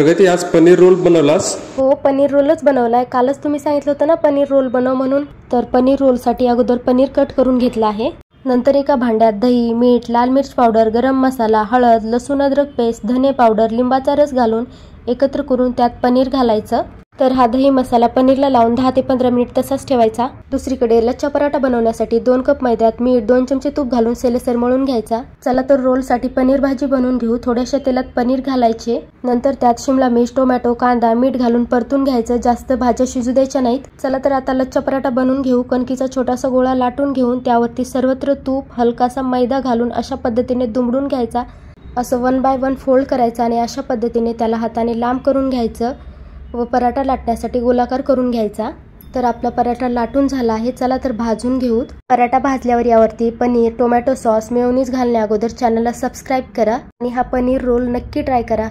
प्रगती आज पनीर रोल बनवलास? हो, पनीर रोलच बनवलाय। कालच तुम्ही सांगितलं होतं ना पनीर रोल बनव म्हणून। तर पनीर रोलसाठी अगोदर पनीर कट करून घेतला आहे। नंतर एका भांड्यात दही, मीठ, लाल मिर्च पावडर, गरम मसाला, हळद, लसूण अद्रक पेस्ट, धने पावडर, लिंबाचा रस घालून एकत्र करून त्यात पनीर घालायचं। तर हा दही मसाला पनीरला लावून 10 ते 15 मिनिट तसाच ठेवायचा। दुसरीकडे लच्छा पराठा बनवण्यासाठी 2 कप मैद्यात मीठ, 2 चमचे तूप घालून सेलसर मळून घ्यायचा। चला तर रोलसाठी पनीर भाजी बनवून घेऊ। थोड्याशा तेलात पनीर घालायचे, नंतर त्यात शिमला मिर्च, टोमॅटो, कांदा, मीठ घालून परतून घ्यायचं। जास्त भाज्या शिजू द्यायच्या नाहीत। चला तर आता लच्छा पराठा बनवून घेऊ। कणकीचा छोटासा गोळा लाटून घेऊन त्यावरती सर्वत्र तूप, हलकासा मैदा घालून अशा पद्धतीने दुमडून घ्यायचा। असं 1 बाय 1 फोल्ड करायचं आणि अशा पद्धतीने त्याला हाताने लांब करून घ्यायचं व पराठा लाटण्यासाठी गोलाकार करून घ्यायचा। तर आपला पराठा लाटून झाला आहे। चला तर भाजून घेऊ। पराठा भाजल्यावर यावरती पनीर, टोमॅटो सॉस, मेयोनीज घालण्या अगोदर चॅनलला सबस्क्राईब करा आणि हा पनीर रोल नक्की ट्राय करा।